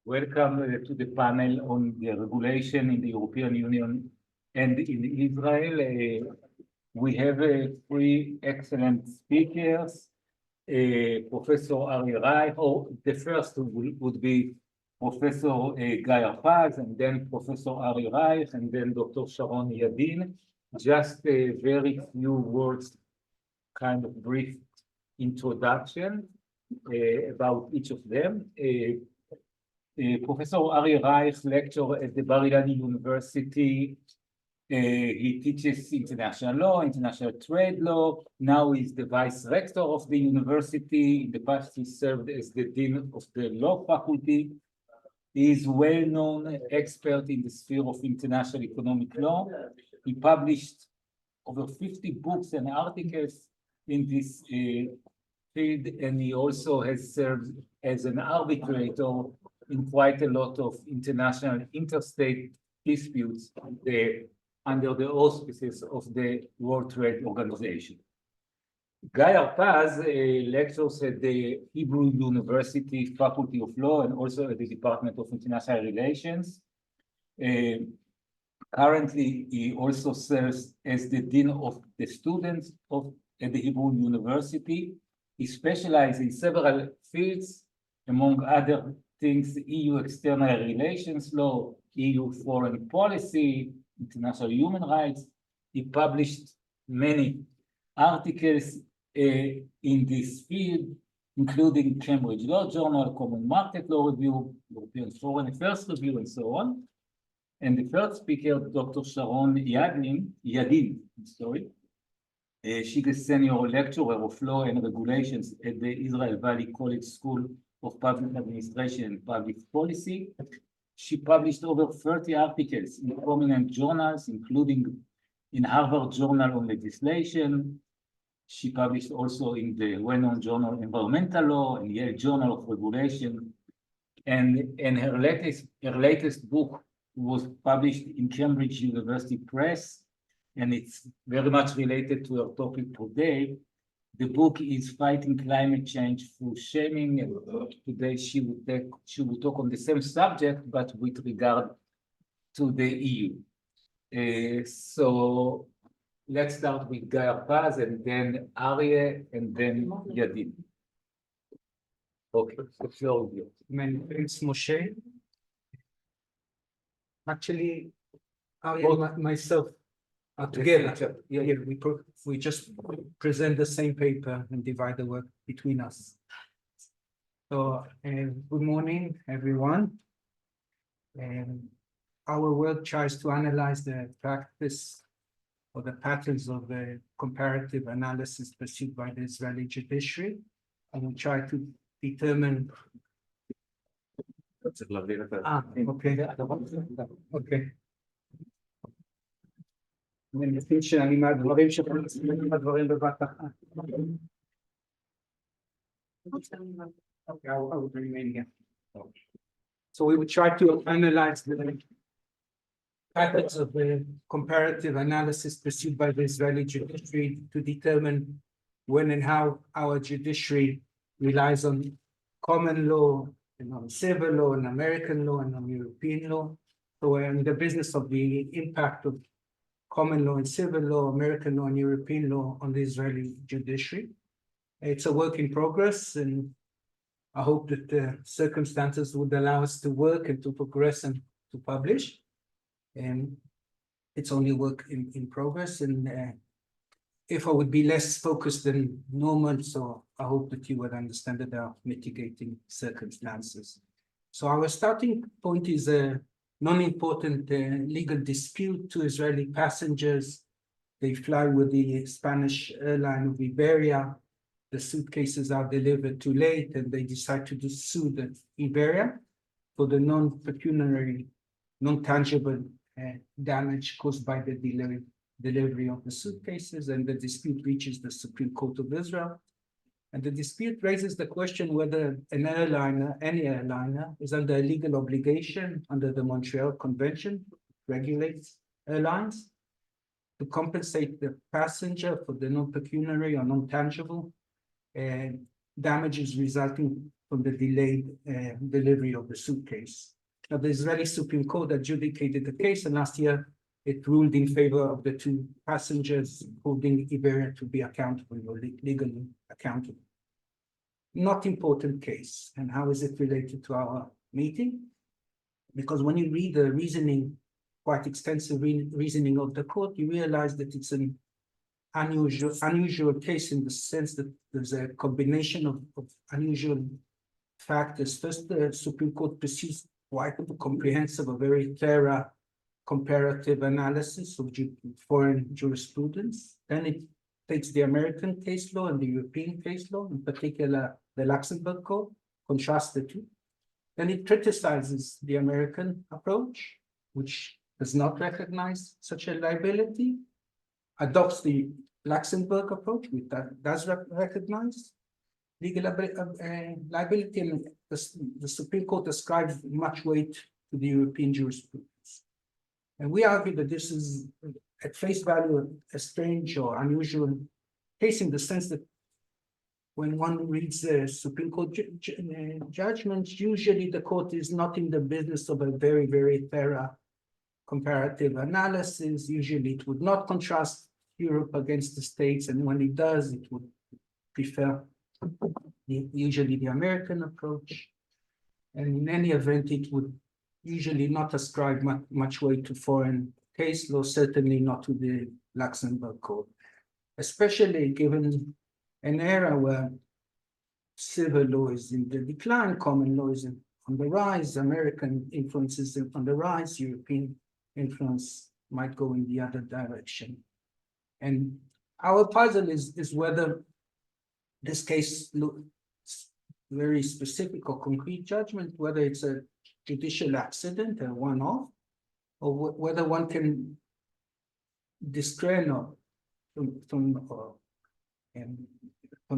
Welcome to the panel on the regulation in the European Union and in Israel. We have three excellent speakers. Professor Ari Reich, or the first would be Professor Guy Arpaz, and then Professor Ari Reich, and then Dr. Sharon Yadin. Just a very few words, kind of brief introduction about each of them. Professor Ari Reich lectures at the Bar-Ilan University. He teaches international law, international trade law. Now he's the vice rector of the university. In the past, he served as the dean of the law faculty. He is well-known expert in the sphere of international economic law. He published over 50 books and articles in this field, and he also has served as an arbitrator in quite a lot of international interstate disputes under the auspices of the World Trade Organization. Guy Arpaz lectures at the Hebrew University Faculty of Law and also at the Department of International Relations. Currently, he also serves as the Dean of the Students at the Hebrew University. He specializes in several fields, among other things, EU external relations law, EU foreign policy, international human rights. He published many articles in this field, including Cambridge Law Journal, Common Market Law Review, European Foreign Affairs Review, and so on. And the third speaker, Dr. Sharon Yadin, she's a senior lecturer of law and regulations at the Israel Valley College School of Public Administration and Public Policy. She published over 30 articles in prominent journals, including in Harvard Journal on Legislation. She published also in the well-known journal Environmental Law and Yale Journal of Regulation. And her latest book was published in Cambridge University Press, and it's very much related to our topic today. The book is Fighting Climate Change Through Shaming, and today she will talk on the same subject, but with regard to the EU. So let's start with Guy Arpaz, and then Aryeh, and then Yadin. Okay, the floor is yours. Many thanks, Moshe. Actually, Aryeh and myself are together. Yeah, we just present the same paper and divide the work between us. So, good morning, everyone. Our work tries to analyze the practice or the patterns of the comparative analysis pursued by the Israeli judiciary, and we try to determine. Okay. אני מבין שאני מהדברים שפרצים הדברים בבת אחת. Okay, I will remain here. So we would try to analyze the patterns of the comparative analysis pursued by the Israeli judiciary to determine when and how our judiciary relies on common law and on civil law and American law and on European law. So we're in the business of the impact of common law and civil law, American law and European law on the Israeli judiciary. It's a work in progress, and I hope that the circumstances would allow us to work and to progress and to publish. And it's only work in progress, and if I would be less focused than normal, so I hope that you would understand that there are mitigating circumstances. So our starting point is a non-important legal dispute. Two Israeli passengers, they fly with the Spanish airline of Iberia. The suitcases are delivered too late, and they decide to sue the Iberia for the non-pecuniary, non-tangible damage caused by the delivery of the suitcases, and the dispute reaches the Supreme Court of Israel. And the dispute raises the question whether an airliner, any airliner, is under a legal obligation under the Montreal Convention, regulates airlines, to compensate the passenger for the non-pecuniary or non-tangible damages resulting from the delayed delivery of the suitcase. Now, the Israeli Supreme Court adjudicated the case, and last year it ruled in favor of the two passengers, holding Iberia to be accountable or legally accountable. Not important case. And how is it related to our meeting? Because when you read the reasoning, quite extensive reasoning of the court, you realize that it's an unusual case in the sense that there's a combination of unusual factors. First, the Supreme Court pursues quite a comprehensive, a very thorough comparative analysis of foreign jurisprudence. Then it takes the American case law and the European case law, in particular the Luxembourg Code, contrasts the two. Then it criticizes the American approach, which does not recognize such a liability, adopts the Luxembourg approach, which does recognize legal liability, and the Supreme Court ascribes much weight to the European jurisprudence. And we argue that this is, at face value, a strange or unusual case in the sense that when one reads the Supreme Court judgments, usually the court is not in the business of a very, very thorough comparative analysis. Usually it would not contrast Europe against the States, and when it does, it would prefer usually the American approach. And in any event, it would usually not ascribe much weight to foreign case law, certainly not to the Luxembourg Code, especially given an era where civil law is in the decline, common law is on the rise, American influence is on the rise, European influence might go in the other direction. And our puzzle is whether this case looks very specific or concrete judgment, whether it's a judicial accident, a one-off, or whether one can discern from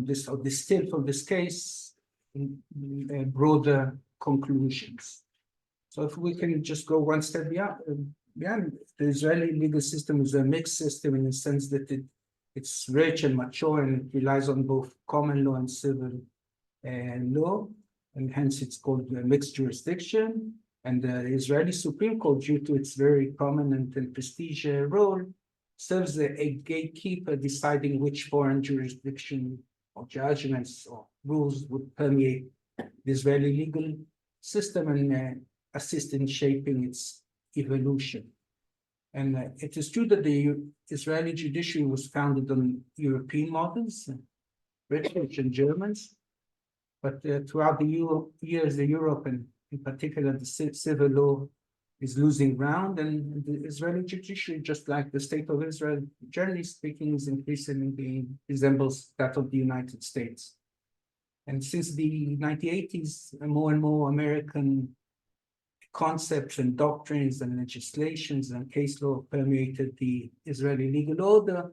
this or distill from this case broader conclusions. So if we can just go one step beyond, the Israeli legal system is a mixed system in the sense that it's rich and mature, and it relies on both common law and civil law, and hence it's called a mixed jurisdiction. And the Israeli Supreme Court, due to its very prominent and prestigious role, serves a gatekeeper deciding which foreign jurisdiction or judgments or rules would permeate the Israeli legal system and assist in shaping its evolution. And it is true that the Israeli judiciary was founded on European models, British and Germans, but throughout the years, Europe and in particular the civil law is losing ground, and the Israeli judiciary, just like the state of Israel, generally speaking, is increasingly resembles that of the United States. And since the 1980s, more and more American concepts and doctrines and legislations and case law permeated the Israeli legal order.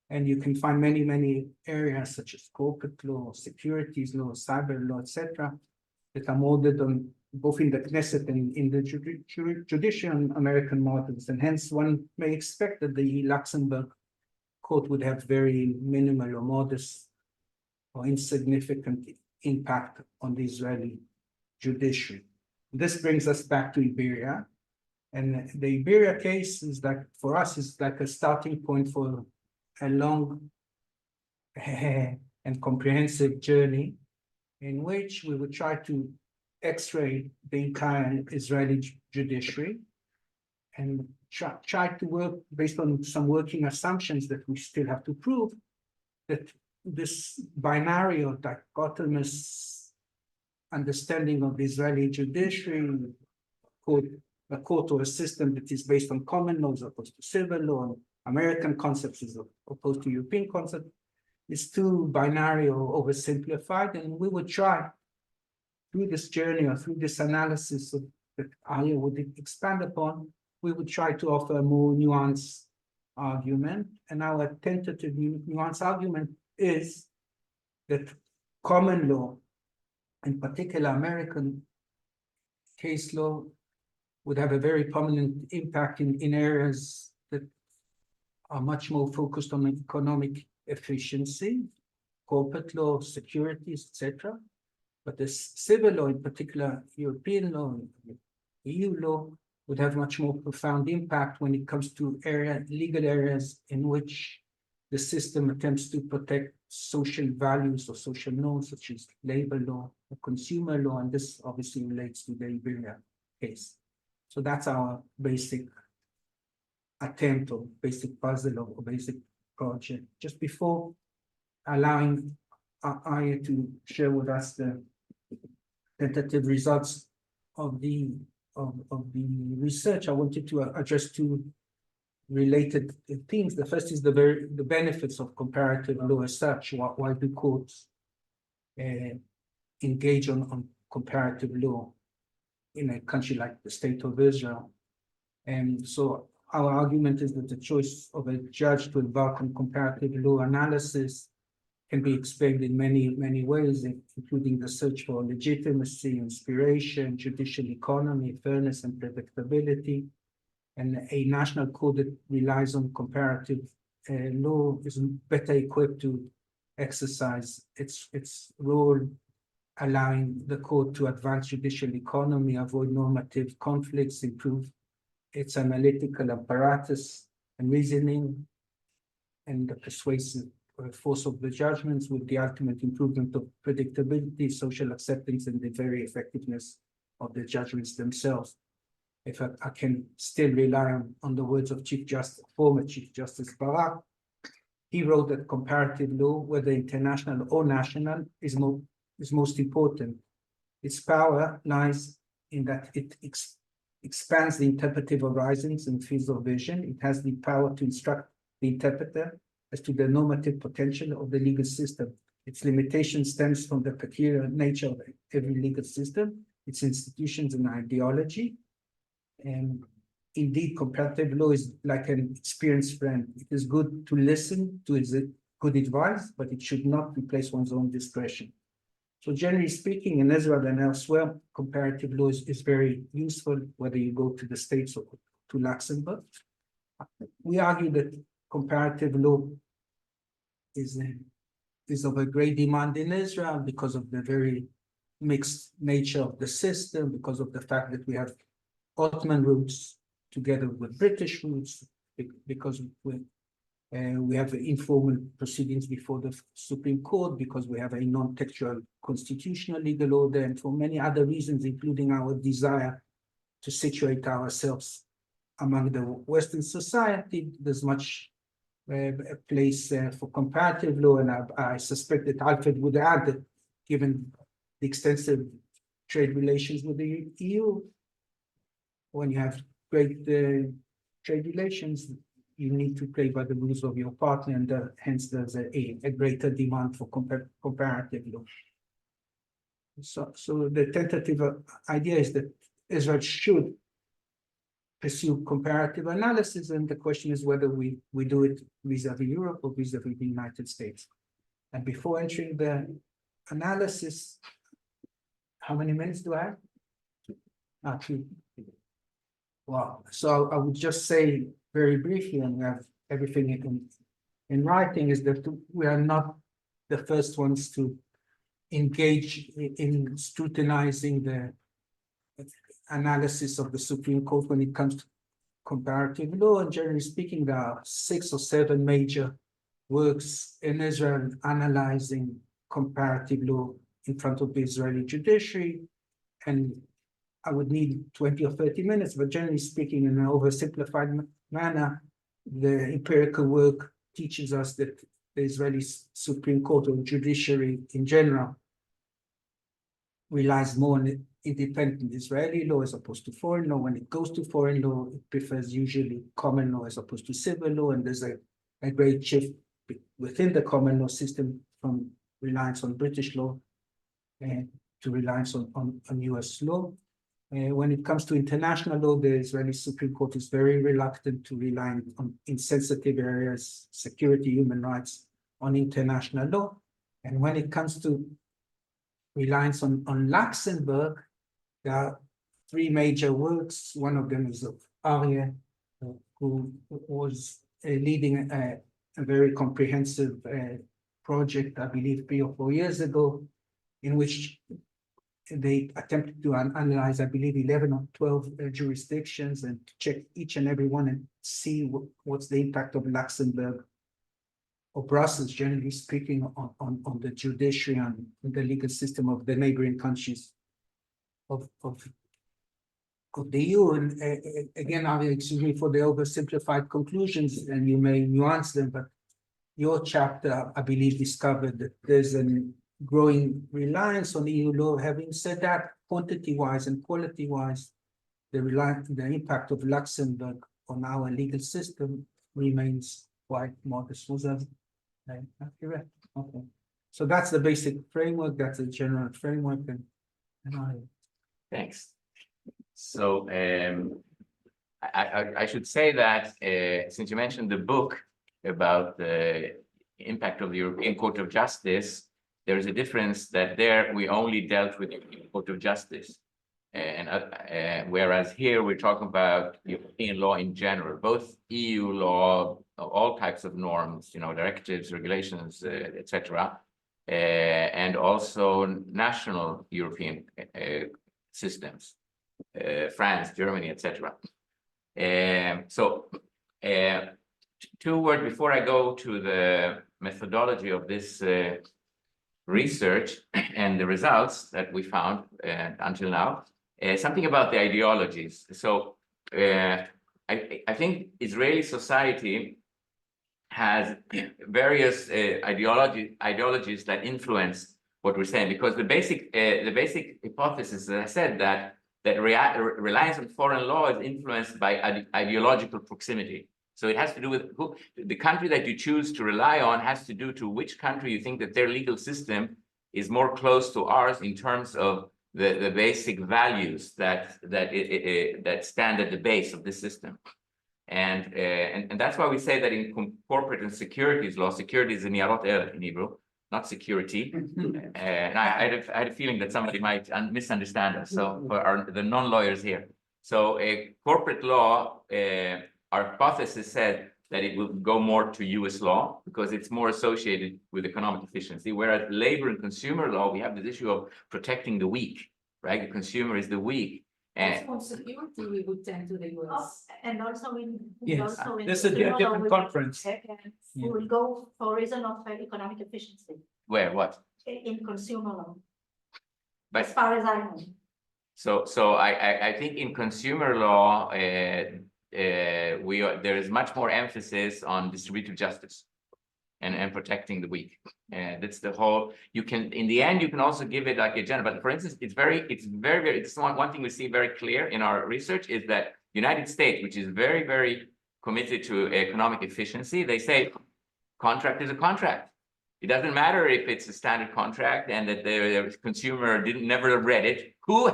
And you can find many, many areas such as corporate law, securities law, cyber law, etc., that are molded on both in the Knesset and in the judicial American models. And hence one may expect that the Luxembourg Court would have very minimal or modest or insignificant impact on the Israeli judiciary. This brings us back to Iberia. And the Iberia case is like, for us, is like a starting point for a long and comprehensive journey in which we would try to x-ray the entire Israeli judiciary and try to work based on some working assumptions that we still have to prove, that this binary or dichotomous understanding of the Israeli judiciary, a court or a system that is based on common laws opposed to civil law, and American concepts as opposed to European concepts, is too binary or oversimplified. And we would try through this journey or through this analysis that Aya would expand upon, we would try to offer a more nuanced argument. And our tentative nuanced argument is that common law, in particular American case law, would have a very prominent impact in areas that are much more focused on economic efficiency, corporate law, securities, etc. But this civil law, in particular European law, EU law, would have much more profound impact when it comes to legal areas in which the system attempts to protect social values or social norms, such as labor law or consumer law, and this obviously relates to the Iberia case. So that's our basic attempt or basic puzzle or basic project. Just before allowing Aya to share with us the tentative results of the research, I wanted to address two related themes. The first is the benefits of comparative law as such. Why do courts engage on comparative law in a country like the State of Israel? And so our argument is that the choice of a judge to embark on comparative law analysis can be explained in many ways, including the search for legitimacy, inspiration, judicial economy, fairness, and predictability. And a national court that relies on comparative law is better equipped to exercise its role, allowing the court to advance judicial economy, avoid normative conflicts, improve its analytical apparatus and reasoning, and the persuasive force of the judgments, with the ultimate improvement of predictability, social acceptance, and the very effectiveness of the judgments themselves. If I can still rely on the words of former Chief Justice Barak, he wrote that comparative law, whether international or national, is most important. Its power lies in that it expands the interpretive horizons and fields of vision. It has the power to instruct the interpreter as to the normative potential of the legal system. Its limitation stems from the peculiar nature of every legal system, its institutions and ideology. And indeed, comparative law is like an experienced friend. It is good to listen to its good advice, but it should not replace one's own discretion. So generally speaking, in Israel and elsewhere, comparative law is very useful, whether you go to the States or to Luxembourg. We argue that comparative law is of a great demand in Israel because of the very mixed nature of the system, because of the fact that we have Ottoman roots together with British roots, because we have informal proceedings before the Supreme Court, because we have a non-textual constitutional legal order, and for many other reasons, including our desire to situate ourselves among the Western society. There's much a place for comparative law, and I suspect that Alfred would add that given the extensive trade relations with the EU, when you have great trade relations, you need to play by the rules of your partner, and hence there's a greater demand for comparative law. So the tentative idea is that Israel should pursue comparative analysis, and the question is whether we do it vis-a-vis Europe or vis-a-vis the United States. And before entering the analysis, how many minutes do I have? 2. Wow. So I would just say very briefly, and we have everything in writing, is that we are not the first ones to engage in scrutinizing the analysis of the Supreme Court when it comes to comparative law. And generally speaking, there are 6 or 7 major works in Israel analyzing comparative law in front of the Israeli judiciary. And I would need 20 or 30 minutes, but generally speaking, in an oversimplified manner, the empirical work teaches us that the Israeli Supreme Court or judiciary in general relies more on independent Israeli law as opposed to foreign law. When it goes to foreign law, it prefers usually common law as opposed to civil law, and there's a great shift within the common law system from reliance on British law to reliance on US law. When it comes to international law, the Israeli Supreme Court is very reluctant to rely on insensitive areas, security, human rights, on international law. And when it comes to reliance on Luxembourg, there are 3 major works. One of them is of Aryeh, who was leading a very comprehensive project, I believe 3 or 4 years ago, in which they attempted to analyze, I believe, 11 or 12 jurisdictions and to check each and every one and see what's the impact of Luxembourg or Brussels, generally speaking, on the judiciary and the legal system of the neighboring countries of the EU. And again, excuse me for the oversimplified conclusions, and you may nuance them, but your chapter, I believe, discovered that there's a growing reliance on EU law. Having said that, quantity-wise and quality-wise, the impact of Luxembourg on our legal system remains quite modest. Was that accurate? Okay. So that's the basic framework, that's the general framework, and Thanks. So I should say that since you mentioned the book about the impact of the European Court of Justice, there is a difference that there we only dealt with the European Court of Justice. Whereas here we're talking about European law in general, both EU law, all types of norms, directives, regulations, etc., and also national European systems, France, Germany, etc. Two words before I go to the methodology of this research and the results that we found until now. Something about the ideologies. So I think Israeli society has various ideologies that influence what we're saying, because the basic hypothesis, as I said, that reliance on foreign law is influenced by ideological proximity. So it has to do with the country that you choose to rely on has to do to which country you think that their legal system is more close to ours in terms of the basic values that stand at the base of this system. And that's why we say that in corporate and securities law, security is a niyarot erech in Hebrew, not security. And I had a feeling that somebody might misunderstand us. So for the non-lawyers here. So corporate law, our hypothesis said that it will go more to US law because it's more associated with economic efficiency, whereas labor and consumer law, we have this issue of protecting the weak, right? The consumer is the weak. And on security, we would tend to the US. And also in. yes, also in this is a consumer law, different we- conference. We will go for reason of economic efficiency where, what? in consumer law, But as far as I know. so I think in consumer law, there is much more emphasis on distributive justice and protecting the weak. And that's the whole. You can, in the end, you can also give it like a general. But for instance, it's very. It's one thing we see very clear in our research is that United States, which is very, very committed to economic efficiency, they say contract is a contract. It doesn't matter if it's a standard contract and that the consumer never read it. Who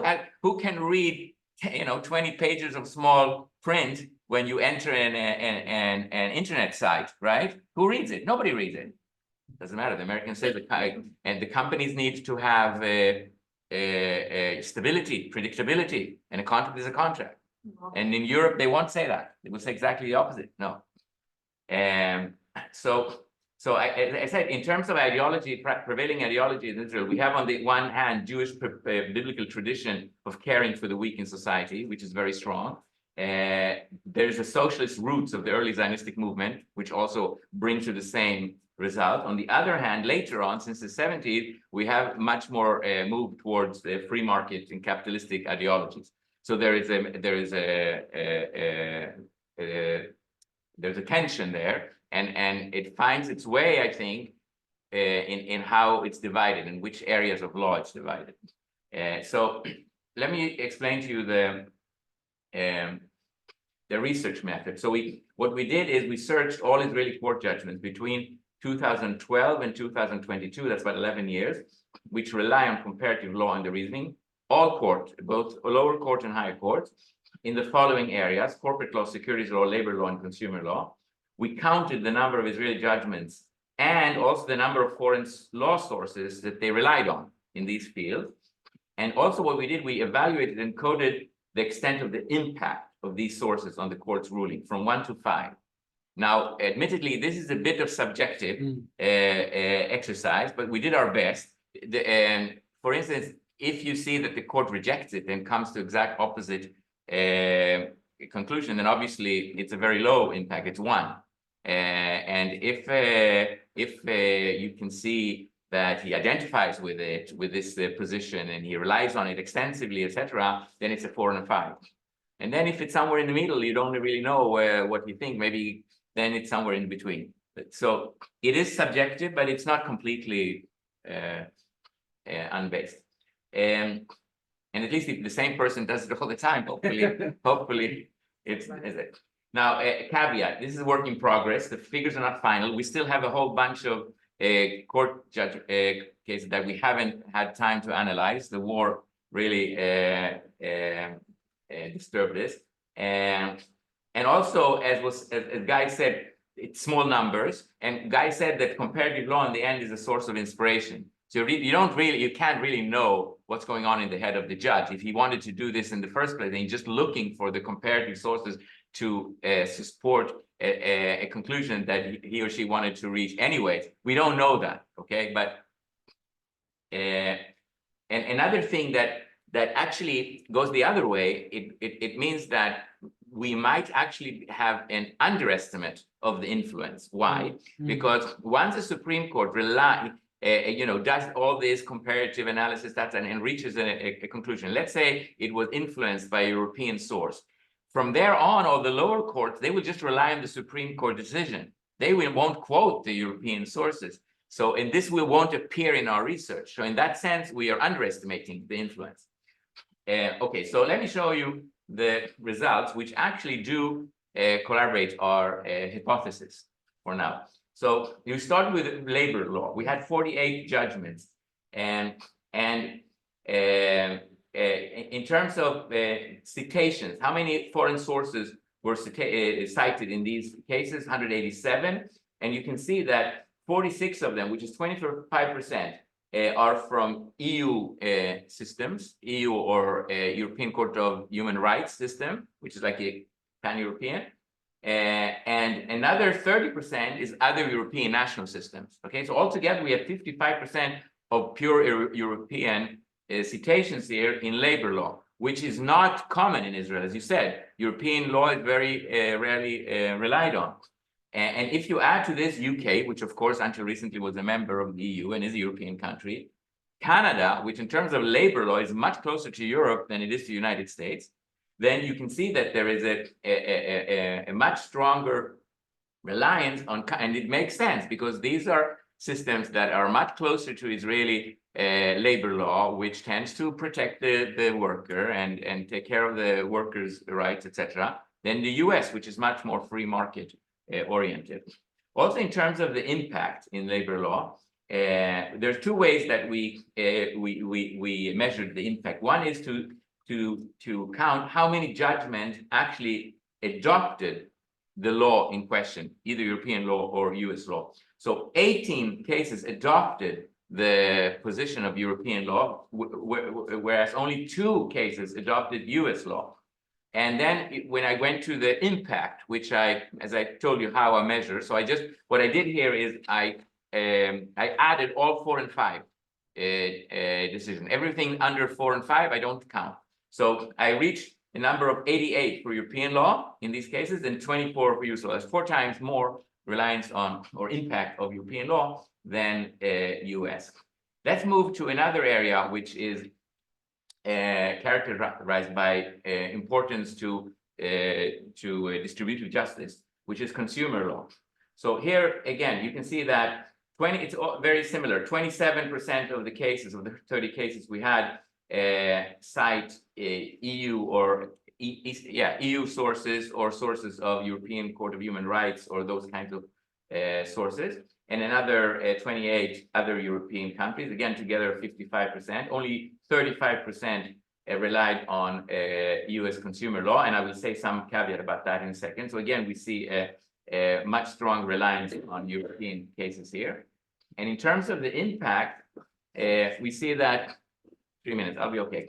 can read 20 pages of small print when you enter an internet site, right? Who reads it? Nobody reads it. Doesn't matter. The Americans say and the companies need to have stability, predictability, and a contract is a contract. And in Europe, they won't say that. They will say exactly the opposite. No. So I said, in terms of ideology, prevailing ideology in Israel, we have on the one hand Jewish biblical tradition of caring for the weak in society, which is very strong. There's the socialist roots of the early Zionistic movement, which also bring to the same result. On the other hand, later on, since the 70s, we have much more move towards the free market and capitalistic ideologies. So there's a tension there. And it finds its way, I think, in how it's divided, in which areas of law it's divided. So let me explain to you the research method. So what we did is we searched all Israeli court judgments between 2012 and 2022, that's about 11 years, which rely on comparative law and the reasoning, all courts, both lower court and higher courts, in the following areas: corporate law, securities law, labor law, and consumer law. We counted the number of Israeli judgments and also the number of foreign law sources that they relied on in these fields. And also what we did, we evaluated and coded the extent of the impact of these sources on the court's ruling from 1 to 5. Now, admittedly, this is a bit of subjective exercise, but we did our best. And for instance, if you see that the court rejects it and comes to exact opposite conclusion, then obviously it's a very low impact. It's 1. And if you can see that he identifies with it, with this position, and he relies on it extensively, etc., then it's a 4 and a 5. And then if it's somewhere in the middle, you don't really know what you think. Maybe then it's somewhere in between. So it is subjective, but it's not completely unbased. And at least if the same person does it all the time, hopefully it's it. Now, a caveat, this is a work in progress. The figures are not final. We still have a whole bunch of court judge cases that we haven't had time to analyze. The war really disturbed this. And also, as Guy said, it's small numbers. And Guy said that comparative law in the end is a source of inspiration. So you can't really know what's going on in the head of the judge. If he wanted to do this in the first place, and he's just looking for the comparative sources to support a conclusion that he or she wanted to reach anyways. We don't know that, okay? But and another thing that actually goes the other way, it means that we might actually have an underestimate of the influence. Why? Because once the Supreme Court does all this comparative analysis and reaches a conclusion. Let's say it was influenced by a European source. From there on, all the lower courts, they will just rely on the Supreme Court decision. They won't quote the European sources. So, and this won't appear in our research. So in that sense, we are underestimating the influence. Okay, so let me show you the results, which actually do corroborate our hypothesis for now. So you start with labor law. We had 48 judgments, and in terms of citations, how many foreign sources were cited in these cases? 187, and you can see that 46 of them, which is 25%, are from EU systems, EU or European Court of Human Rights system, which is like a pan-European. And another 30% is other European national systems. Okay, so altogether we have 55% of pure European citations here in labor law, which is not common in Israel. As you said, European law is very rarely relied on. And if you add to this UK, which of course until recently was a member of the EU and is a European country, Canada, which in terms of labor law is much closer to Europe than it is to the United States, then you can see that there is a much stronger reliance on, and it makes sense because these are systems that are much closer to Israeli labor law, which tends to protect the worker and take care of the workers' rights, etc., than the US, which is much more free market oriented. Also, in terms of the impact in labor law, there are 2 ways that we measured the impact. One is to count how many judgments actually adopted the law in question, either European law or US law. So 18 cases adopted the position of European law, whereas only 2 cases adopted US law. And then when I went to the impact, which as I told you how I measure, so what I did here is I added all 4 and 5 decisions. Everything under 4 and 5, I don't count. So I reached a number of 88 for European law in these cases and 24 for US law. That's 4 times more reliance on or impact of European law than US. Let's move to another area, which is characterized by importance to distributive justice, which is consumer law. So here again, you can see that it's very similar. 27% of the cases, of the 30 cases we had, cite EU or EU sources or sources of European Court of Human Rights or those kinds of sources, and another 28 other European countries, again together 55%. Only 35% relied on US consumer law, and I will say some caveat about that in a second. So again, we see a much strong reliance on European cases here. And in terms of the impact, we see that 3 minutes, I'll be okay.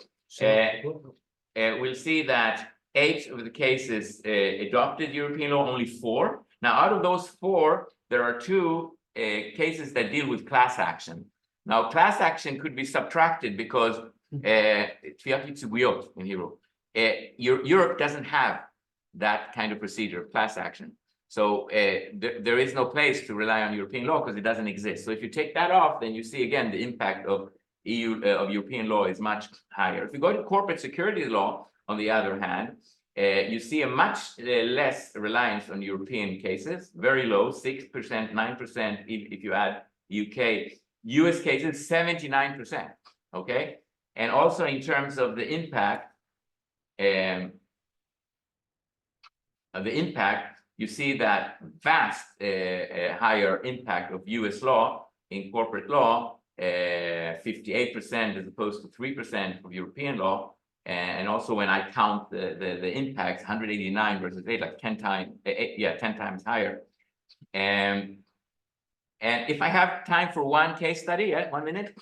We'll see that 8 of the cases adopted European law, only 4. Now, out of those 4, there are 2 cases that deal with class action. Now, class action could be subtracted because תביעות ייצוגיות in Hebrew. Europe doesn't have that kind of procedure, class action. So there is no place to rely on European law because it doesn't exist. So if you take that off, then you see again the impact of of European law is much higher. If you go to corporate securities law, on the other hand, you see a much less reliance on European cases, very low, 6%, 9% if you add UK. US cases, 79%, okay? And also in terms of the impact, you see that vast higher impact of US law in corporate law, 58% as opposed to 3% of European law. And also when I count the impacts, 189 versus 8, like 10 times, 10 times higher. And if I have time for one case study, 1 minute.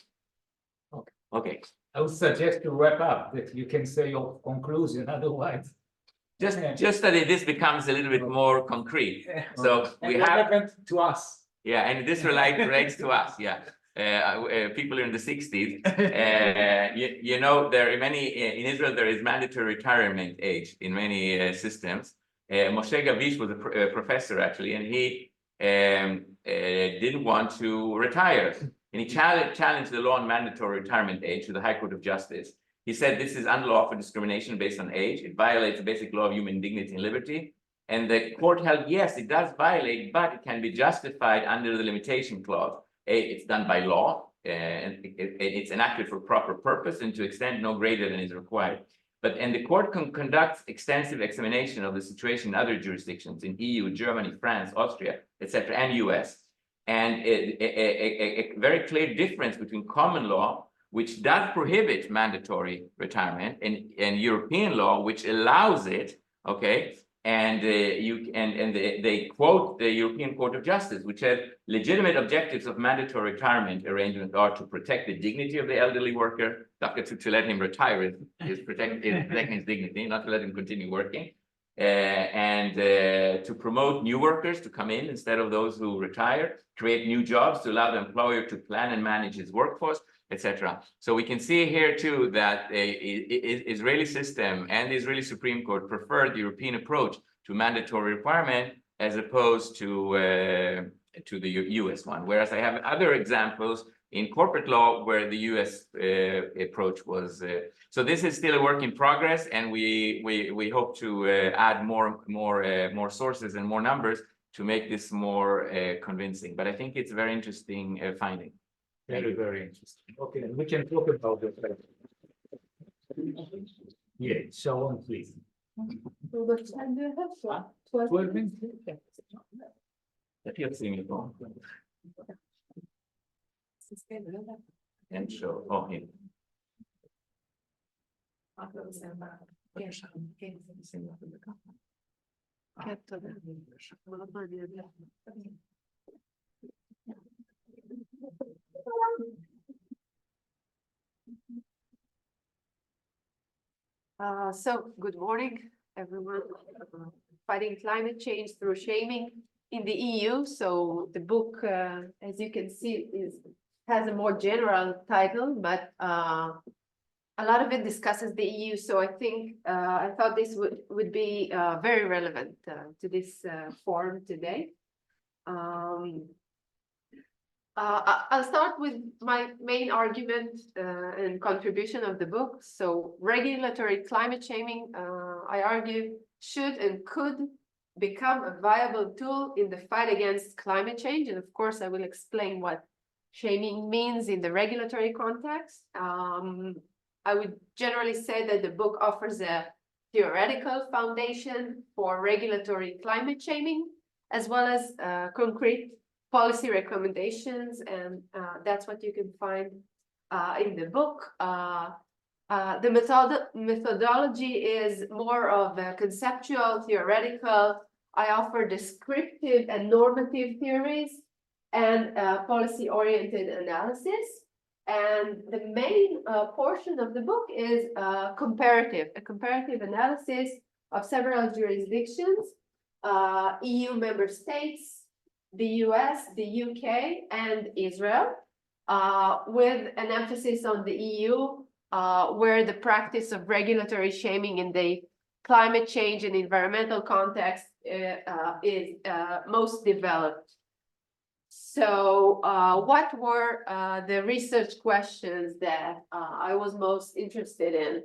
Okay. I would suggest to wrap up, that you can say your conclusion, otherwise. Just that this becomes a little bit more concrete. So we What have, happened to us? yeah, and this relates to us, yeah. People in the 60s, you know, there are many, in Israel, there is mandatory retirement age in many systems. Moshe Gavish was a professor actually, and he didn't want to retire. And he challenged the law on mandatory retirement age to the High Court of Justice. He said this is unlawful discrimination based on age. It violates the basic law of human dignity and liberty. And the court held, yes, it does violate, but it can be justified under the limitation clause. It's done by law, and it's enacted for proper purpose and to extent no greater than is required. And the court conducts extensive examination of the situation in other jurisdictions in EU, Germany, France, Austria, etc., and US. And a very clear difference between common law, which does prohibit mandatory retirement, and European law, which allows it, okay? And they quote the European Court of Justice, which said legitimate objectives of mandatory retirement arrangements are to protect the dignity of the elderly worker, to let him retire is protecting his dignity, not to let him continue working, and to promote new workers to come in instead of those who retire, create new jobs to allow the employer to plan and manage his workforce, etc. So we can see here too that the Israeli system and the Israeli Supreme Court preferred the European approach to mandatory requirement as opposed to the US one. Whereas I have other examples in corporate law where the US approach was. So this is still a work in progress, and we hope to add more sources and more numbers to make this more convincing. But I think it's a very interesting finding. Very, very interesting. Okay, we can talk about it. Yeah, show on, please. 12 minutes. That you're seeing it wrong. And show, oh, here. So good morning, everyone. Fighting climate change through shaming in the EU. So the book, as you can see, has a more general title, but a lot of it discusses the EU. So I think I thought this would be very relevant to this forum today. I'll start with my main argument and contribution of the book. So regulatory climate shaming, I argue, should and could become a viable tool in the fight against climate change. And of course, I will explain what shaming means in the regulatory context. I would generally say that the book offers a theoretical foundation for regulatory climate shaming, as well as concrete policy recommendations, and that's what you can find in the book. The methodology is more of a conceptual, theoretical. I offer descriptive and normative theories and policy-oriented analysis. And the main portion of the book is a comparative analysis of several jurisdictions, EU member states, the US, the UK, and Israel, with an emphasis on the EU, where the practice of regulatory shaming in the climate change and environmental context is most developed. So what were the research questions that I was most interested in?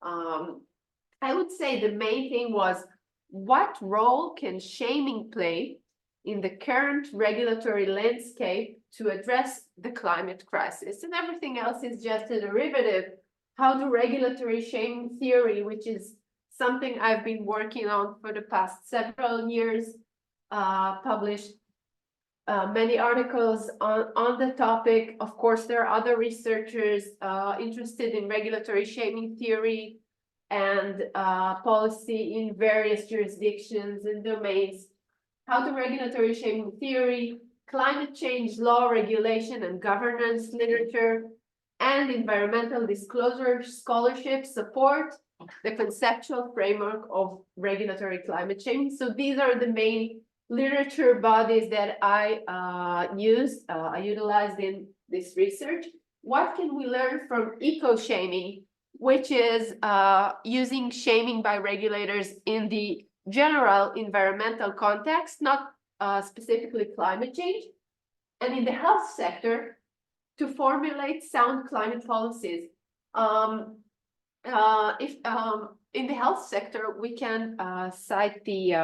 I would say the main thing was, what role can shaming play in the current regulatory landscape to address the climate crisis? And everything else is just a derivative. How do regulatory shaming theory, which is something I've been working on for the past several years, published many articles on the topic. Of course, there are other researchers interested in regulatory shaming theory and policy in various jurisdictions and domains. How do regulatory shaming theory, climate change law, regulation and governance literature, and environmental disclosure scholarship support the conceptual framework of regulatory climate change? So these are the main literature bodies that I utilized in this research. What can we learn from eco-shaming, which is using shaming by regulators in the general environmental context, not specifically climate change, and in the health sector to formulate sound climate policies? In the health sector, we can cite the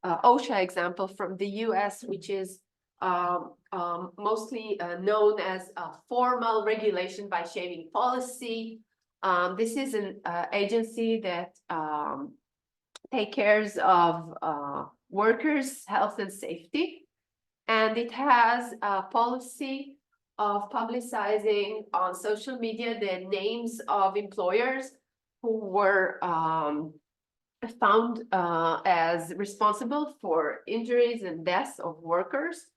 OSHA example from the US, which is mostly known as a formal regulation by shaming policy. This is an agency that takes care of workers' health and safety, and it has a policy of publicizing on social media the names of employers who were found as responsible for injuries and deaths of workers.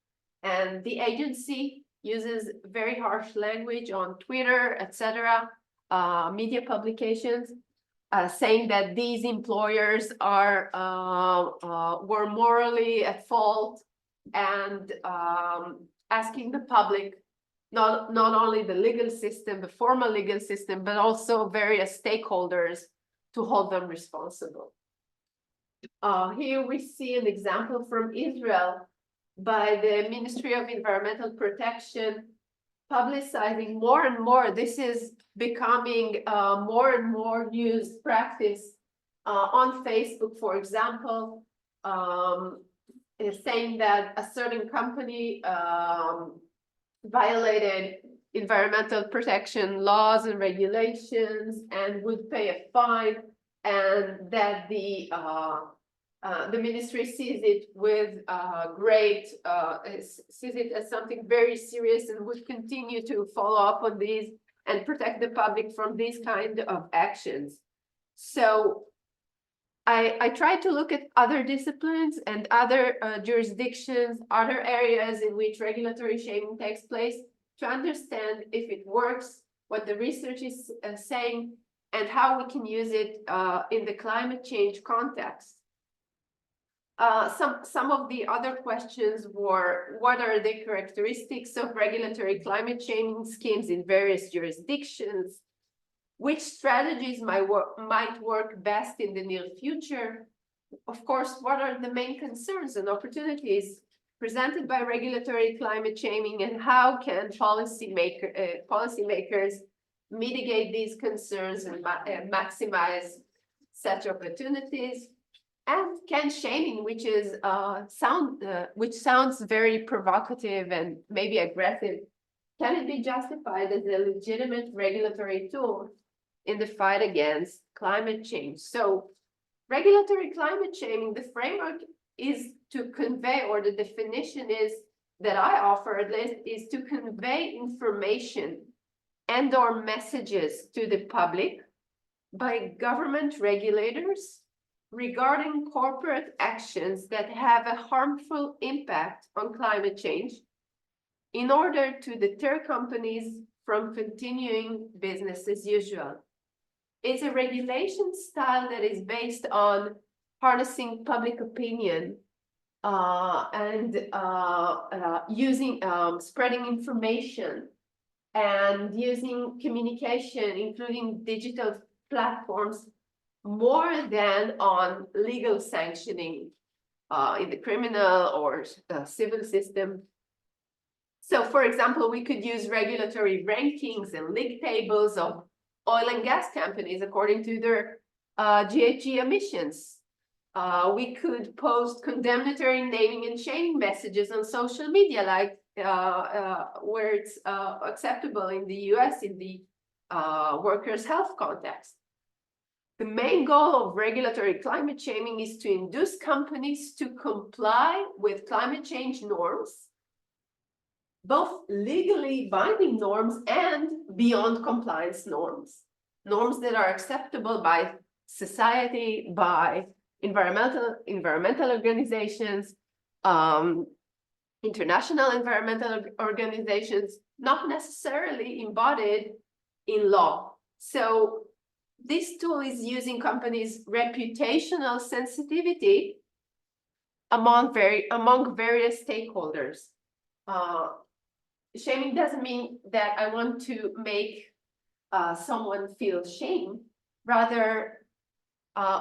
And the agency uses very harsh language on Twitter, etc., media publications, saying that these employers are were morally at fault, and asking the public, not only the legal system, the formal legal system, but also various stakeholders to hold them responsible. Here we see an example from Israel by the Ministry of Environmental Protection publicizing more and more. This is becoming more and more used practice on Facebook, for example, is saying that a certain company violated environmental protection laws and regulations and would pay a fine, and that the ministry sees it with sees it as something very serious and would continue to follow up on these and protect the public from these kind of actions. So I try to look at other disciplines and other jurisdictions, other areas in which regulatory shaming takes place, to understand if it works, what the research is saying, and how we can use it in the climate change context. Some of the other questions were, what are the characteristics of regulatory climate shaming schemes in various jurisdictions? Which strategies might work best in the near future? Of course, what are the main concerns and opportunities presented by regulatory climate shaming, and how can policymakers mitigate these concerns and maximize such opportunities? And can shaming, which is which sounds very provocative and maybe aggressive, can it be justified as a legitimate regulatory tool in the fight against climate change? So regulatory climate shaming, the framework is to convey, or the definition is that I offer at least, is to convey information and or messages to the public by government regulators regarding corporate actions that have a harmful impact on climate change, in order to deter companies from continuing business as usual. It's a regulation style that is based on harnessing public opinion and using spreading information and using communication, including digital platforms, more than on legal sanctioning in the criminal or civil system. So, for example, we could use regulatory rankings and league tables of oil and gas companies according to their GHG emissions. We could post condemnatory naming and shaming messages on social media, like where it's acceptable in the US in the workers' health context. The main goal of regulatory climate shaming is to induce companies to comply with climate change norms, both legally binding norms and beyond compliance norms, norms that are acceptable by society, by environmental organizations, international environmental organizations, not necessarily embodied in law. So this tool is using companies' reputational sensitivity among various stakeholders. Shaming doesn't mean that I want to make someone feel shame. Rather,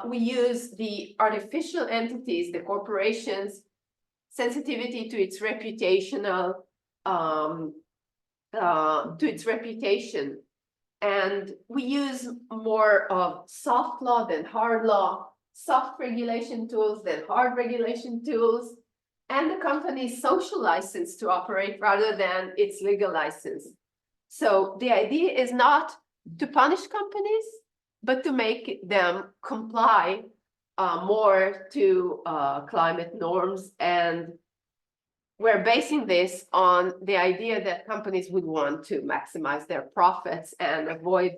we use the artificial entities, the corporations, sensitivity to its reputational, to its reputation. And we use more of soft law than hard law, soft regulation tools than hard regulation tools, and the company's social license to operate rather than its legal license. So the idea is not to punish companies, but to make them comply more to climate norms. And we're basing this on the idea that companies would want to maximize their profits and avoid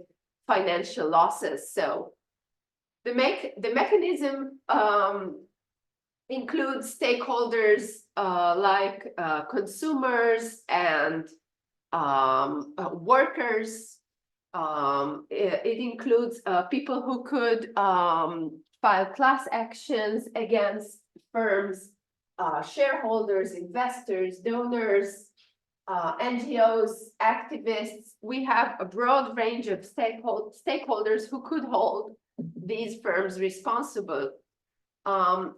financial losses. So the mechanism includes stakeholders like consumers and workers. It includes people who could file class actions against firms, shareholders, investors, donors, NGOs, activists. We have a broad range of stakeholders who could hold these firms responsible.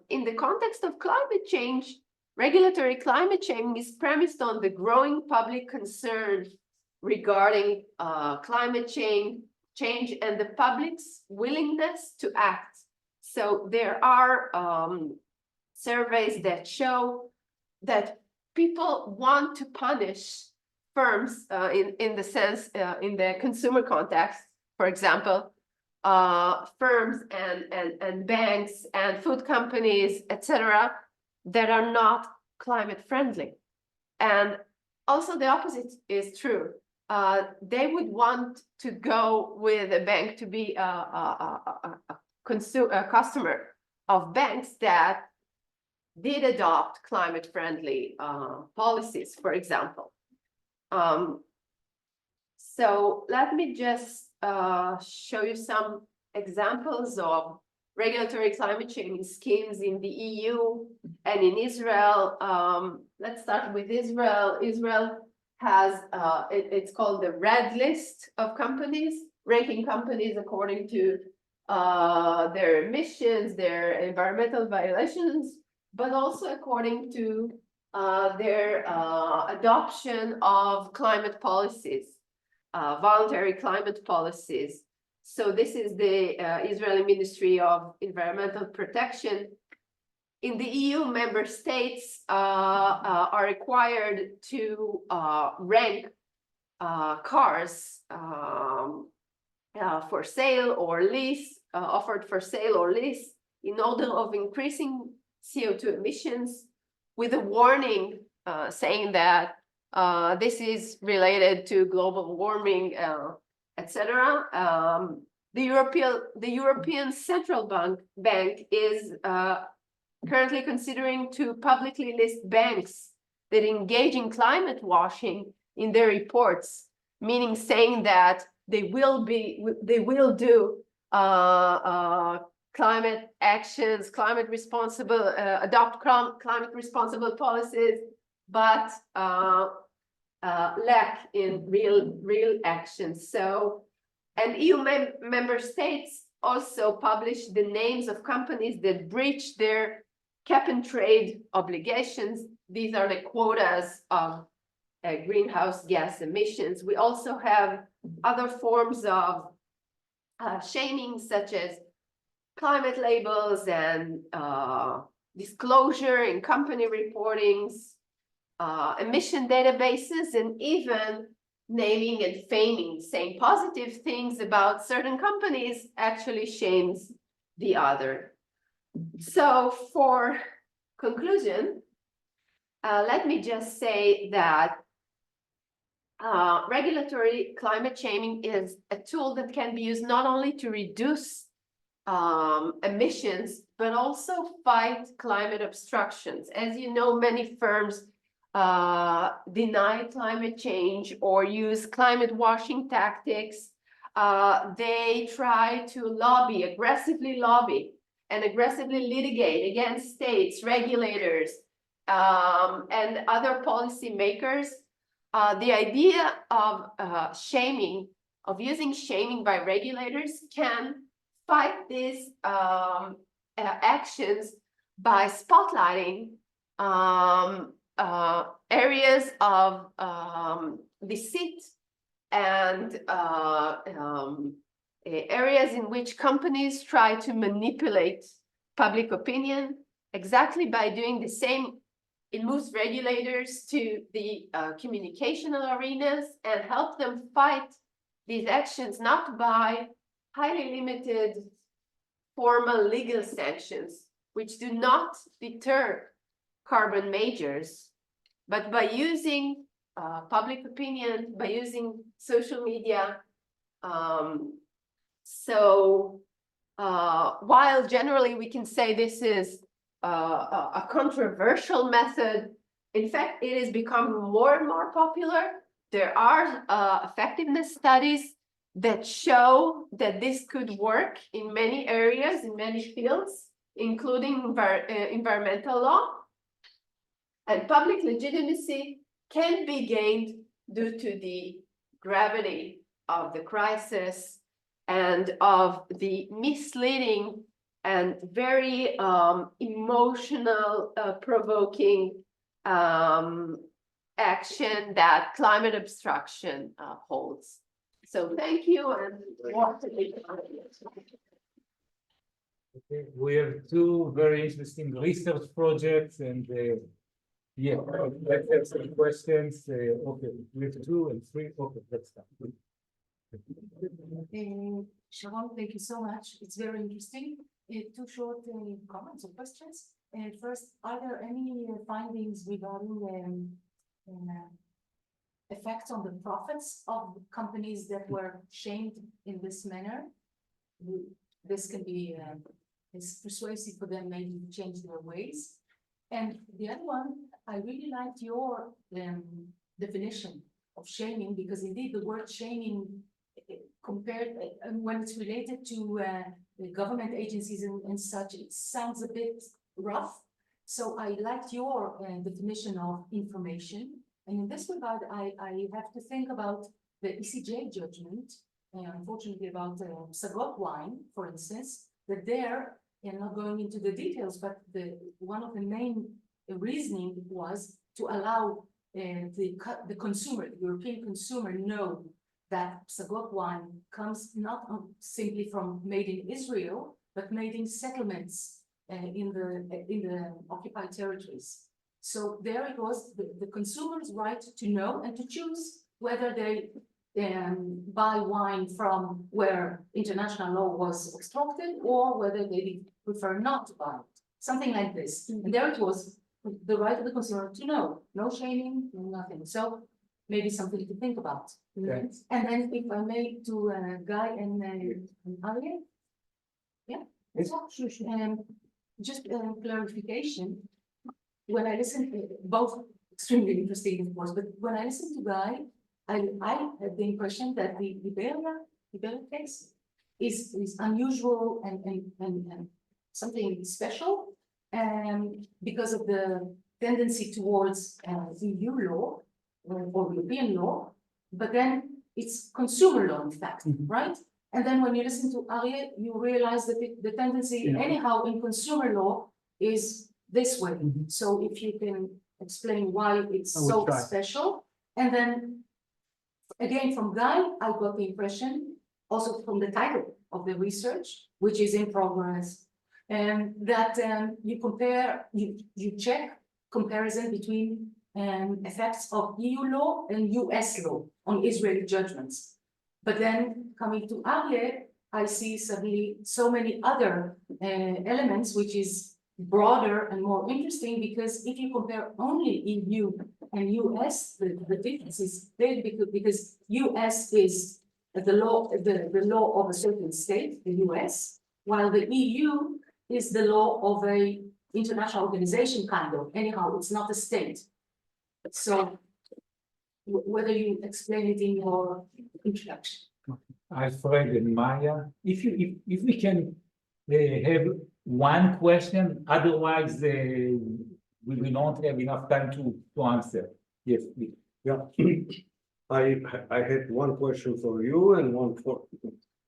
In the context of climate change, regulatory climate change is premised on the growing public concern regarding climate change and the public's willingness to act. So there are surveys that show that people want to punish firms in the sense, in the consumer context, for example, firms and banks and food companies, etc., that are not climate friendly. And also the opposite is true. They would want to go with a bank to be a customer of banks that did adopt climate-friendly policies, for example. So let me just show you some examples of regulatory climate change schemes in the EU and in Israel. Let's start with Israel. Israel has, it's called the red list of companies, ranking companies according to their emissions, their environmental violations, but also according to their adoption of climate policies, voluntary climate policies. So this is the Israeli Ministry of Environmental Protection. In the EU, member states are required to rank cars for sale or lease, offered for sale or lease, in order of increasing CO2 emissions, with a warning saying that this is related to global warming, etc. The European Central Bank is currently considering to publicly list banks that engage in climate washing in their reports, meaning saying that they will do climate actions, climate responsible, adopt climate responsible policies, but lack in real action. So, and EU member states also publish the names of companies that breach their cap and trade obligations. These are the quotas of greenhouse gas emissions. We also have other forms of shaming, such as climate labels and disclosure in company reportings, emission databases, and even naming and faming, saying positive things about certain companies actually shames the other. So for conclusion, let me just say that regulatory climate shaming is a tool that can be used not only to reduce emissions, but also fight climate obstructions. As you know, many firms deny climate change or use climate washing tactics. They try to aggressively lobby and aggressively litigate against states, regulators, and other policymakers. The idea of using shaming by regulators can fight these actions by spotlighting areas of deceit and areas in which companies try to manipulate public opinion. Exactly by doing the same, it moves regulators to the communicational arenas and help them fight these actions, not by highly limited formal legal sanctions, which do not deter carbon majors, but by using public opinion, by using social media. While generally we can say this is a controversial method, in fact, it is becoming more and more popular. There are effectiveness studies that show that this could work in many areas, in many fields, including environmental law. And public legitimacy can be gained due to the gravity of the crisis and of the misleading and very emotional, provoking action that climate obstruction holds. So thank you, and Okay, we have two very interesting research projects, and yeah, let's have some questions. Okay, we have 2 and 3. Okay, let's start. Sharon, thank you so much. It's very interesting. 2 short comments or questions. First, are there any findings regarding effects on the profits of companies that were shamed in this manner? This can be is persuasive for them maybe to change their ways. And the other one, I really liked your definition of shaming, because indeed the word shaming compared when it's related to the government agencies and such, it sounds a bit rough. So I liked your definition of information. And in this regard, I have to think about the ECJ judgment, unfortunately about Psagot wine, for instance, that there, and not going into the details, but one of the main reasoning was to allow the consumer, the European consumer, know that Psagot wine comes not simply from made in Israel, but made in settlements in the occupied territories. So there it was the consumer's right to know and to choose whether they buy wine from where international law was obstructed, or whether they prefer not to buy it. Something like this. And there it was, the right of the consumer to know. No shaming, no nothing. So maybe something to think about. Thanks. And then if I may, to Guy and Aria. Yeah. Yes. Sure. Just clarification. When I listened, both extremely interesting, of course, but when I listened to Guy, I had the impression that the Bella case is unusual and something special, and because of the tendency towards EU law, or European law, but then it's consumer law, in fact, right? And then when you listen to Aryeh, you realize that the tendency anyhow in consumer law is this way. So if you can explain why it's so special. And then again, from Guy, I got the impression, also from the title of the research, which is in progress, and that you compare, you check comparison between effects of EU law and US law on Israeli judgments. But then coming to Aryeh, I see suddenly so many other elements, which is broader and more interesting, because if you compare only EU and US, the difference is big, because US is the law of a certain state, the US, while the EU is the law of a international organization, kind of. Anyhow, it's not a state. So whether you explain it in your introduction. Alfred and Maya, if we can have one question, otherwise we will not have enough time to answer. Yes, please. Yeah, I had one question for you and one for,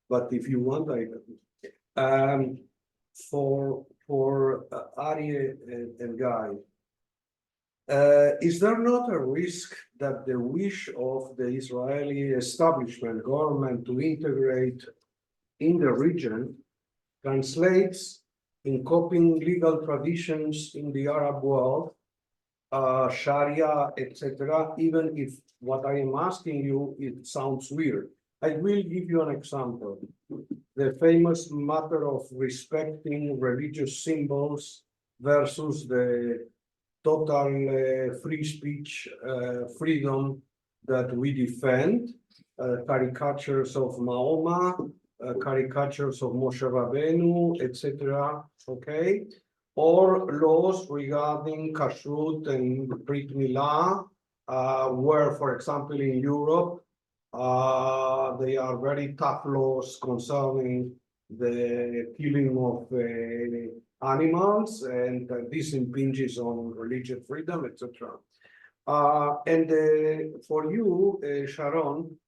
but if you want, for Aryeh and Guy, is there not a risk that the wish of the Israeli establishment government to integrate in the region translates in copying legal traditions in the Arab world, Sharia, etc., even if what I am asking you, it sounds weird? I will give you an example. The famous matter of respecting religious symbols versus the total free speech freedom that we defend, caricatures of Mahoma, caricatures of Moshe Rabbeinu, etc., okay? Or laws regarding kashrut and brit milah, where, for example, in Europe, they are very tough laws concerning the killing of animals, and this impinges on religious freedom, etc. And for you, Sharon,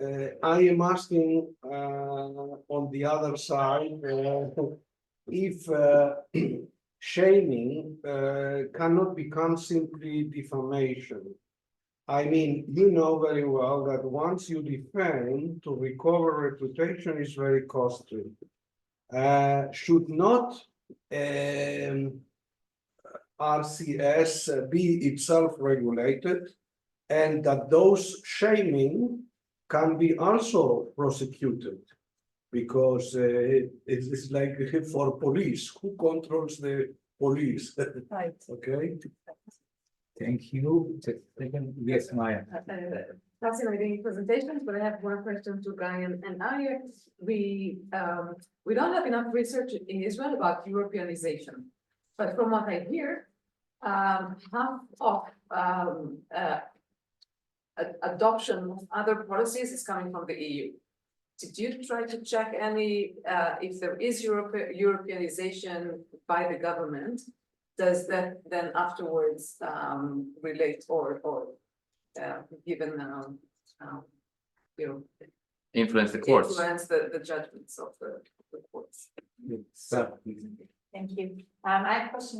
I am asking on the other side if shaming cannot become simply defamation. I mean, you know very well that once you defame, to recover reputation is very costly. Should not RCS be itself regulated, and that those shaming can be also prosecuted, because it's like for police, who controls the police? Right. Okay. Thank you. Yes, Maya. Fascinating presentations, but I have one question to Guy and Aryeh. We don't have enough research in Israel about Europeanization, but from what I hear, half of adoption of other policies is coming from the EU. Did you try to check any if there is Europeanization by the government? Does that then afterwards relate or given Influence the courts. influence the judgments of the courts? Thank you. I have a question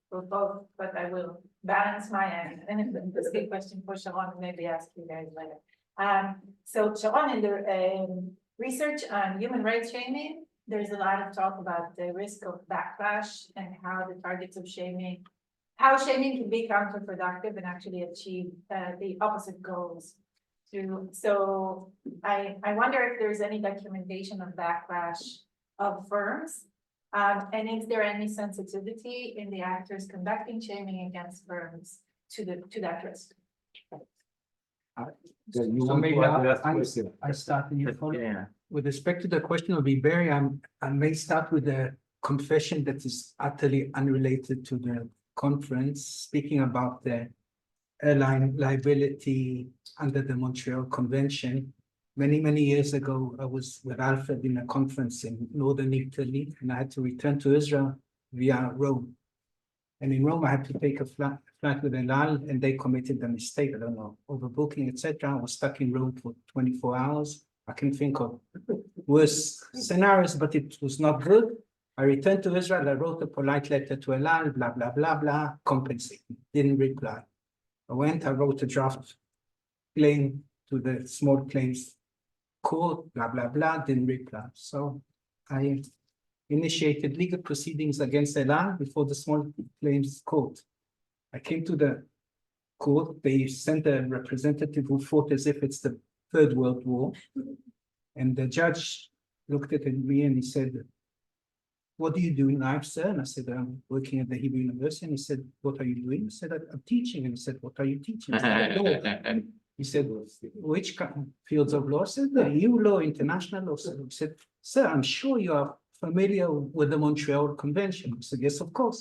for both, but I will balance my end. And if it's a good question for Sharon, maybe ask you guys later. So Sharon, in the research on human rights shaming, there's a lot of talk about the risk of backlash and how the targets of shaming, how shaming can be counterproductive and actually achieve the opposite goals. So I wonder if there's any documentation of backlash of firms, and is there any sensitivity in the actors conducting shaming against firms to that risk? You So want maybe to add the last question? I start and you follow. Yeah. With respect to the question of Iberia, I may start with a confession that is utterly unrelated to the conference, speaking about the airline liability under the Montreal Convention. Many, many years ago, I was with Alfred in a conference in northern Italy, and I had to return to Israel via Rome. And in Rome, I had to take a flight flight with El Al and they committed a mistake, I don't know, overbooking, etc. I was stuck in Rome for 24 hours. I can think of worse scenarios, but it was not good. I returned to Israel, I wrote a polite letter to El Al, blah, blah, blah, blah, compensate, didn't reply. I wrote a draft claim to the small claims court, blah, blah, blah, didn't reply. So I initiated legal proceedings against El Al before the small claims court. I came to the court, they sent a representative who fought as if it's the Third World War. And the judge looked at me and he said, "What do you do in life, sir?" And I said, "I'm working at the Hebrew University." And he said, "What are you doing?" I said, "I'm teaching." And he said, "What are you teaching?" I said, "Law." He said, "Which fields of law?" I said, "The EU law, international law." So he said, "Sir, I'm sure you are familiar with the Montreal Convention." I said, "Yes, of course."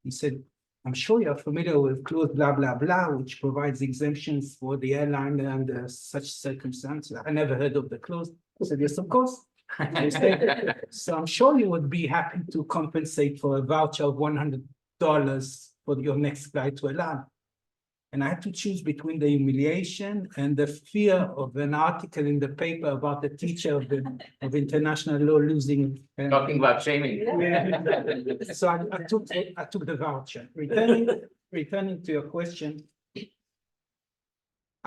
He said, "I'm sure you are familiar with clause blah, blah, blah, which provides exemptions for the airline under such circumstances." I never heard of the clause. I said, "Yes, of course." He said, "So I'm sure you would be happy to compensate for a voucher of $100 for your next flight to El Al." And I had to choose between the humiliation and the fear of an article in the paper about the teacher of international law losing. Talking about shaming. So I took the voucher. Returning to your question,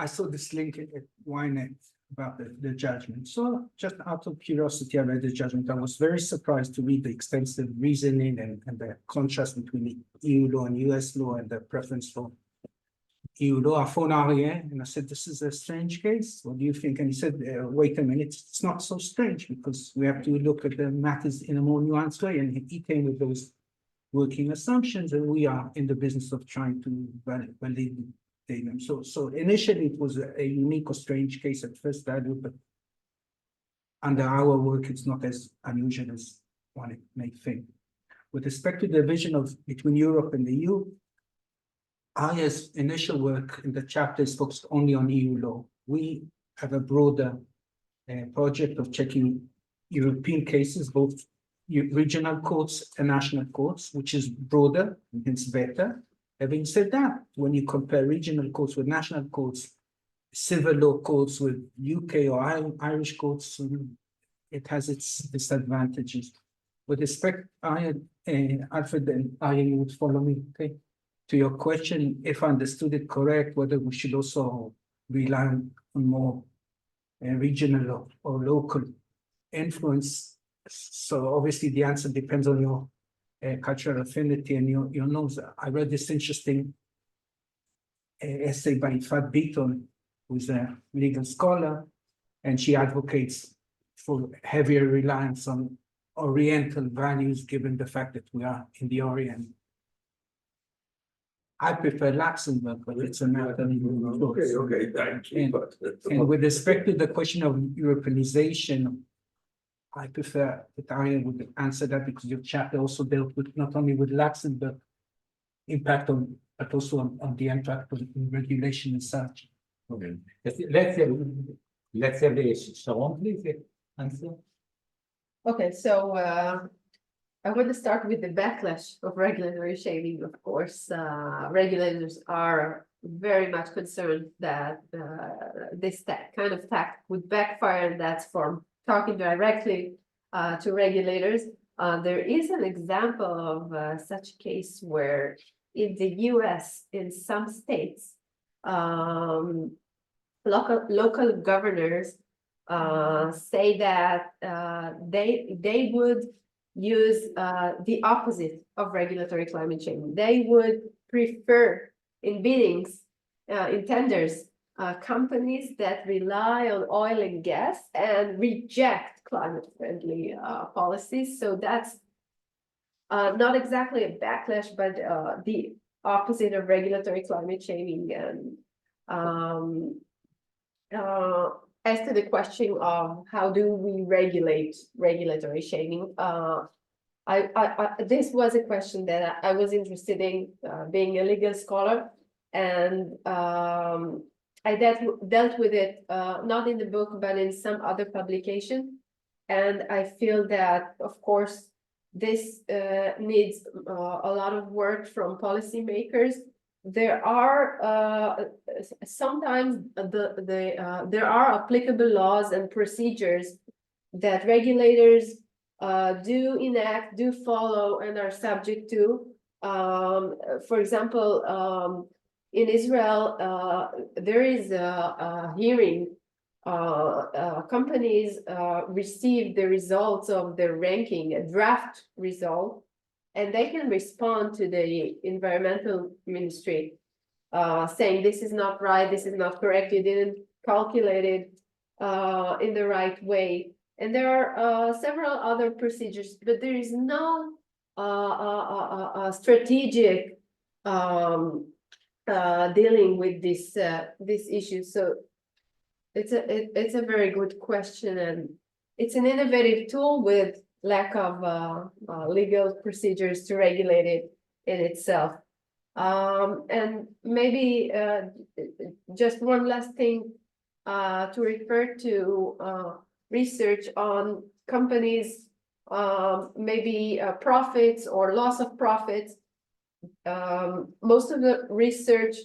I saw this link at Ynet about the judgment. So just out of curiosity, I read the judgment. I was very surprised to read the extensive reasoning and the contrast between the EU law and US law and the preference for EU law. I phoned Aryeh and I said, "This is a strange case. What do you think?" And he said, "Wait a minute, it's not so strange because we have to look at the matters in a more nuanced way." And he came with those working assumptions, and we are in the business of trying to validate them. So initially it was a unique or strange case at first value, but under our work, it's not as unusual as one may think. With respect to the division between Europe and the EU, IAS's initial work in the chapter is focused only on EU law. We have a broader project of checking European cases, both regional courts and national courts, which is broader and hence better. Having said that, when you compare regional courts with national courts, civil law courts with UK or Irish courts, it has its disadvantages. With respect, Alfred and you would follow me, okay? To your question, if I understood it correct, whether we should also rely on more regional or local influence. So obviously the answer depends on your cultural affinity and your nose. I read this interesting essay by Fat Beaton, who's a legal scholar, and she advocates for heavier reliance on Oriental values, given the fact that we are in the Orient. I prefer Luxembourg, but it's a matter of Okay, thank you. And with respect to the question of Europeanization, I prefer that Arya would answer that because your chapter also dealt with not only with Luxembourg impact on, but also on the impact of regulation and such. Okay. Let's have the Sharon, please, answer. Okay, so I want to start with the backlash of regulatory shaming. Of course, regulators are very much concerned that this kind of tactic would backfire, and that's from talking directly to regulators. There is an example of such a case where in the US, in some states, local governors say that they would use the opposite of regulatory climate change. They would prefer in biddings, in tenders, companies that rely on oil and gas and reject climate-friendly policies. So that's not exactly a backlash, but the opposite of regulatory climate shaming. And as to the question of how do we regulate regulatory shaming, this was a question that I was interested in, being a legal scholar, and I dealt with it not in the book but in some other publication, and I feel that of course this needs a lot of work from policymakers there are sometimes there are applicable laws and procedures that regulators do enact, do follow, and are subject to. For example, in Israel, there is a hearing. Companies receive the results of their ranking, a draft result, and they can respond to the environmental ministry, saying this is not right, this is not correct, you didn't calculate it in the right way. And there are several other procedures, but there is no strategic dealing with this issue. So it's a very good question, and it's an innovative tool with lack of legal procedures to regulate it in itself. And maybe just one last thing to refer to research on companies, maybe profits or loss of profits. Most of the research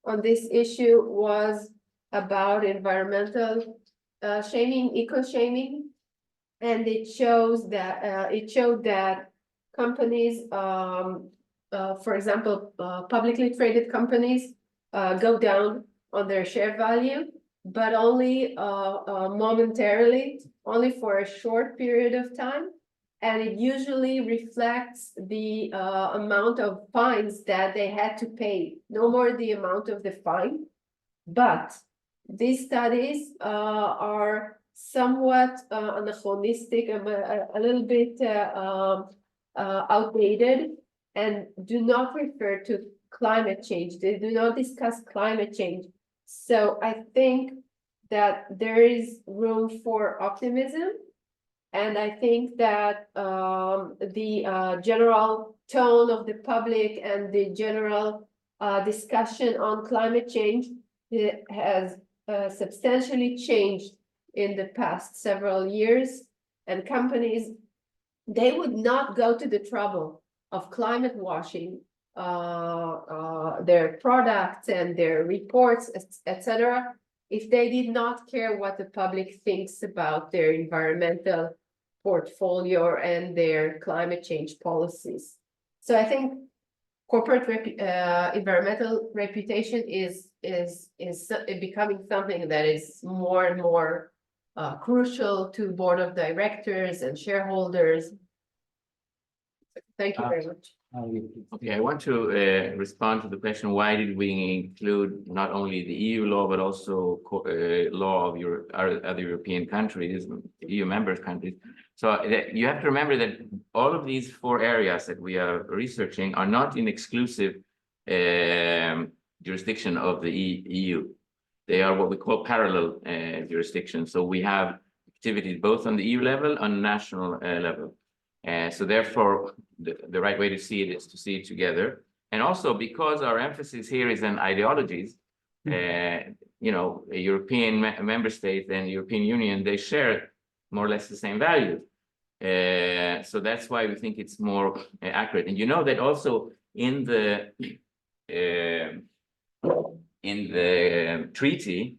on this issue was about environmental shaming, eco-shaming, and it showed that companies, for example, publicly traded companies, go down on their share value, but only momentarily, only for a short period of time. And it usually reflects the amount of fines that they had to pay, no more the amount of the fine. But these studies are somewhat anachronistic, a little bit outdated, and do not refer to climate change. They do not discuss climate change. So I think that there is room for optimism. And I think that the general tone of the public and the general discussion on climate change has substantially changed in the past several years. And companies, they would not go to the trouble of climate washing their products and their reports, etc., if they did not care what the public thinks about their environmental portfolio and their climate change policies. So I think corporate environmental reputation is becoming something that is more and more crucial to board of directors and shareholders. Thank you very much. Okay, I want to respond to the question, why did we include not only the EU law, but also law of other European countries, EU member countries. So you have to remember that all of these 4 areas that we are researching are not in exclusive jurisdiction of the EU. They are what we call parallel jurisdictions. So we have activities both on the EU level and national level. So therefore, the right way to see it is to see it together. And also because our emphasis here is on ideologies, you know, a European member state and European Union, they share more or less the same values. So that's why we think it's more accurate. And you know that also in the treaty,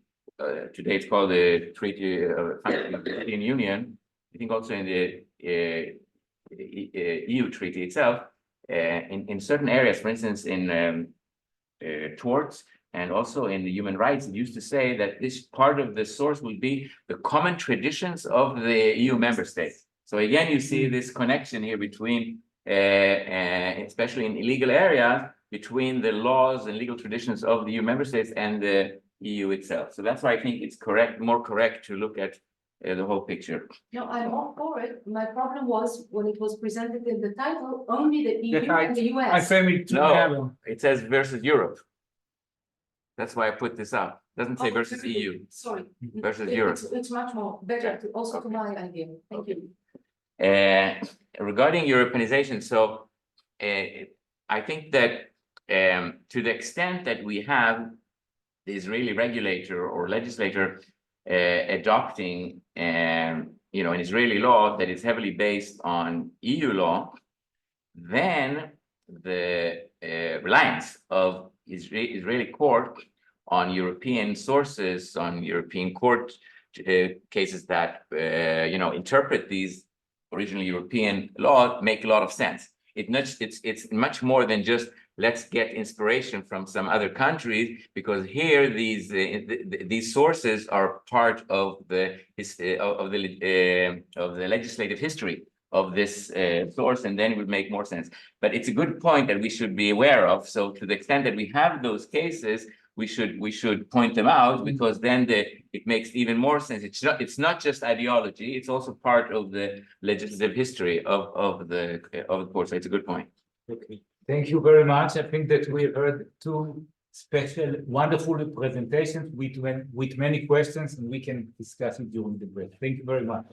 today it's called the Treaty of the European Union, I think also in the EU treaty itself, in certain areas, for instance, in torts and also in the human rights, it used to say that this part of the source will be the common traditions of the EU member states. So again, you see this connection here between, especially in illegal areas, between the laws and legal traditions of the EU member states and the EU itself. So that's why I think it's more correct to look at the whole picture. No, I'm all for it. My problem was when it was presented in the title, only the EU and the US. I frame it together. No, it says versus Europe. That's why I put this up. It doesn't say versus EU. Sorry. Versus Europe. It's much more better to also to my idea. Thank you. Regarding Europeanization, so I think that to the extent that we have the Israeli regulator or legislator adopting you know, an Israeli law that is heavily based on EU law, then the reliance of Israeli court on European sources, on European court cases that interpret these original European laws make a lot of sense. It's much more than just let's get inspiration from some other countries, because here these sources are part of the legislative history of this source, and then it would make more sense. But it's a good point that we should be aware of. So to the extent that we have those cases, we should point them out, because then it makes even more sense. It's not just ideology; it's also part of the legislative history of the court. So it's a good point. Okay, thank you very much. I think that we heard two special, wonderful presentations with many questions, and we can discuss it during the break. Thank you very much.